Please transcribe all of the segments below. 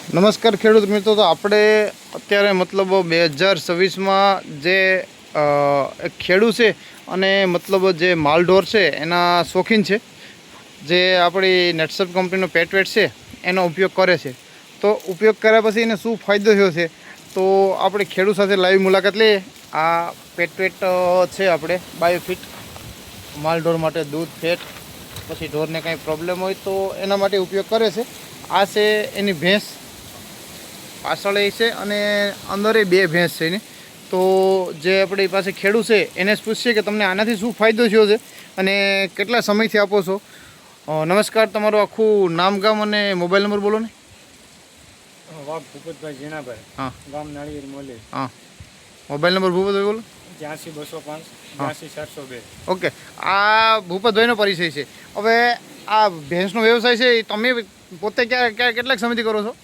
નમસ્કાર ખેડૂત મિત્રો, તો આપણે અત્યારે મતલબ 2026માં જે એક ખેડૂત છે અને મતલબ જે માલઢોર છે એના શોખીન છે, જે આપણી નેટસપ કંપનીનો પેટવેટ છે એનો ઉપયોગ કરે છે. તો ઉપયોગ કર્યા પછી એને શું ફાયદો થયો છે તો આપણે ખેડૂત સાથે લાઈવ મુલાકાત લઈએ. આ પેટવેટ છે આપણે બાયોફિટ, માલઢોર માટે દૂધ ફેટ પછી ઢોરને કાંઈ પ્રોબ્લેમ હોય તો એના માટે ઉપયોગ કરે છે. આ છે એની ભેંસ, પાછળ છે અને અંદર બે ભેંસ છે એની. તો જે આપણી પાસે ખેડૂત છે એને જ પૂછીએ કે તમને આનાથી શું ફાયદો થયો છે અને કેટલા સમયથી આપો છો. નમસ્કાર, તમારું આખું નામ, ગામ અને મોબાઈલ નંબર બોલો ને. વાઘ ભૂપતભાઈ જીણાભાઈ, હા, ગામ નાળિયેર મોલી. હા, મોબાઈલ નંબર ભૂપતભાઈ બોલો. 82 205 82 402. ઓકે, આ ભૂપતભાઈનો પરિચય છે. હવે આ ભેંસનો વ્યવસાય છે એ તમે પોતે કેટલાક સમયથી કરો છો?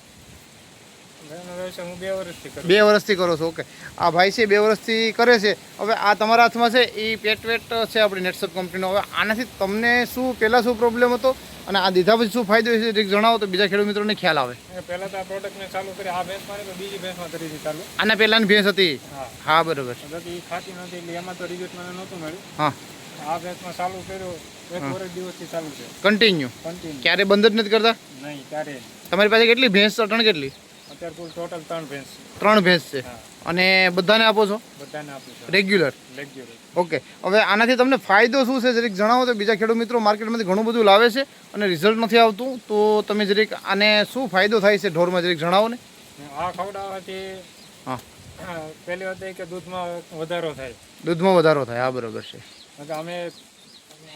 હું 2 વર્ષથી કરું. 2 વર્ષથી કરો છો. ઓકે, આ ભાઈ છે 2 વર્ષથી કરે છે. હવે આ તમારા હાથમાં છે એ પેટવેટ છે આપણી નેટસપ કંપનીનો. હવે આનાથી તમને શું પહેલાં શું પ્રોબ્લેમ હતો અને આ દીધા પછી શું ફાયદો છે એ જણાવો તો બીજા ખેડૂત મિત્રોને ખ્યાલ આવે. પહેલા તો આ પ્રોડક્ટને ચાલુ કરી, આ ભેંસ મારી તો બીજી ભેંસમાં કરી હતી ચાલુ. આના પહેલાંની ભેંસ હતી? હા, બરાબર. એ ખાતી નહોતી એટલે એમાં તો રિઝલ્ટ મને નહોતું મળ્યું. હા, આ ભેંસમાં ચાલુ કર્યો, 1 વર્ષ દિવસથી ચાલુ છે. કન્ટિન્યુ? ક્યારે બંધ જ નથી કરતા? નહીં, ક્યારે. તમારી પાસે કેટલી ભેંસ, ત્રણ કેટલી? અત્યારે કુલ ટોટલ 3 ભેંસ. 3 ભેંસ છે અને બધાને આપો છો? બધાને આપું છું રેગ્યુલર. ઓકે, હવે આનાથી તમને ફાયદો શું છે જરીક જણાવો તો બીજા ખેડૂત મિત્રો માર્કેટમાંથી ઘણું બધું લાવે છે અને રિઝલ્ટ નથી આવતું, તો તમે જરીક આને શું ફાયદો થાય છે ઢોરમાં જરીક જણાવો ને. આ ખવડાવવાથી હા, પહેલી વાત એ કે દૂધમાં વધારો થાય. દૂધમાં વધારો થાય, હા બરાબર છે. અમે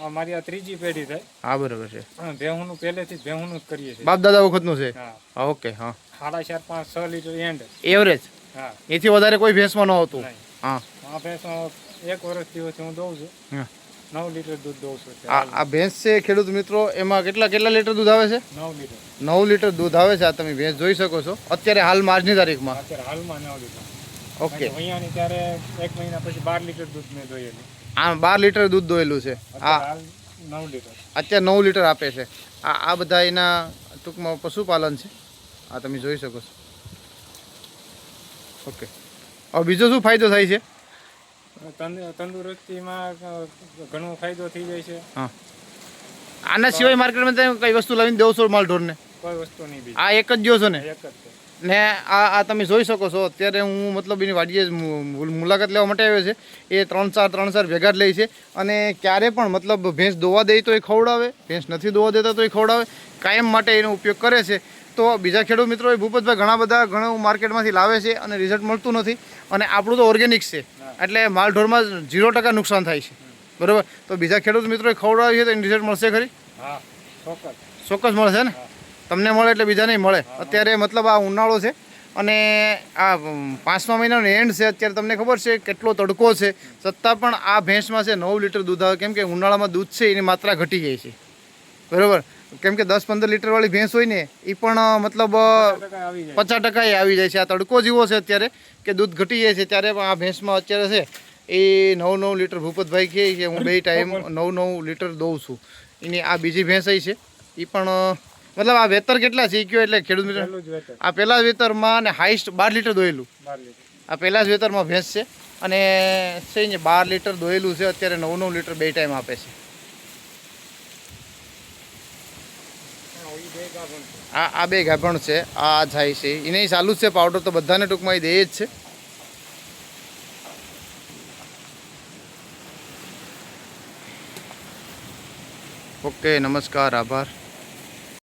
અમારી આ 3જી પેઢી થાય. હા, બરાબર છે. ભેહુંનું પહેલેથી જ ભેહુંનું જ કરીએ છીએ. બાપ દાદા વખતનું છે? હા. ઓકે, હા. 4.5 5 6 લીટર એન્ડ એવરેજ? હા, એથી વધારે કોઈ ભેંસમાં ન હોતું? હા. આ ભેંસમાં 1 વર્ષ દિવસથી હું દઉં છું. હા, 9 લીટર દૂધ દઉં છું. આ ભેંસ છે ખેડૂત મિત્રો, એમાં કેટલા લીટર દૂધ આવે છે? 9 લીટર. 9 લીટર દૂધ આવે છે. આ તમે ભેંસ જોઈ શકો છો અત્યારે હાલમાં, આજની તારીખમાં. અત્યારે હાલમાં 9 લીટર. ઓકે, અહીંયાની ત્યારે 1 મહિના પછી 12 લીટર દૂધ મેં દોયેલું. આ 12 લીટર દૂધ દોયેલું છે. હાલ 9 લીટર. અત્યારે 9 લીટર આપે છે. આ બધા એના ટૂંકમાં પશુપાલન છે, આ તમે જોઈ શકો છો. ઓકે, હવે બીજો શું ફાયદો થાય છે? તંદુરસ્તીમાં ઘણો ફાયદો થઈ જાય છે. હા, આના સિવાય માર્કેટમાં તમે કઈ વસ્તુ લાવીને દેવો છો માલઢોરને? કોઈ વસ્તુ નહીં બીજી. આ એક જ દો છો ને? એક જ છે. ને આ તમે જોઈ શકો છો અત્યારે હું મતલબ એની વાડીએ મુલાકાત લેવા માટે આવ્યો છે. એ 3-4 ભેગા જ લે છે અને ક્યારે પણ મતલબ ભેંસ દોવા દે તો એ ખવડાવે, ભેંસ નથી દોવા દેતા તો એ ખવડાવે, કાયમ માટે એનો ઉપયોગ કરે છે. તો બીજા ખેડૂત મિત્રો એ ભૂપતભાઈ ઘણું માર્કેટમાંથી લાવે છે અને રિઝલ્ટ મળતું નથી. અને આપણું તો ઓર્ગેનિક છે એટલે માલઢોરમાં 0% નુકસાન થાય છે, બરાબર. તો બીજા ખેડૂત મિત્રો ખવડાવે છે તો એનું રિઝલ્ટ મળશે ખરી? હા, ચોક્કસ મળશે ને. તમને મળે એટલે બીજા નહીં મળે. અત્યારે મતલબ આ ઉનાળો છે અને આ 5મા મહિનાનો એન્ડ છે. અત્યારે તમને ખબર છે કેટલો તડકો છે, છતાં પણ આ ભેંસમાં છે 9 લીટર દૂધ આવે. કેમ કે ઉનાળામાં દૂધ છે એની માત્રા ઘટી જાય છે, બરાબર. કેમ કે 10-15 લીટરવાળી ભેંસ હોય ને એ પણ મતલબ 50% આવી જાય છે. આ તડકો જેવો છે અત્યારે કે દૂધ ઘટી જાય છે, ત્યારે પણ આ ભેંસમાં અત્યારે છે એ 9 લીટર. ભૂપતભાઈ કહે કે હું 2 ટાઈમ 9 લીટર દઉં છું. એની આ બીજી ભેંસ છે એ પણ મતલબ આ વેતર કેટલા છે એ કયો એટલે ખેડૂત મિત્રો? આ પહેલા જ વેતરમાં અને હાઈસ્ટ 12 લીટર દોયેલું. આ પહેલા જ વેતરમાં ભેંસ છે અને છે 12 લીટર દોયેલું છે. અત્યારે 9 લીટર 2 ટાઈમ આપે છે. આ 2 ગાભણ છે. આ જાય છે એને ચાલુ જ છે પાવડર, તો બધાને ટૂંકમાં એ દે જ છે. ઓકે, નમસ્કાર, આભાર.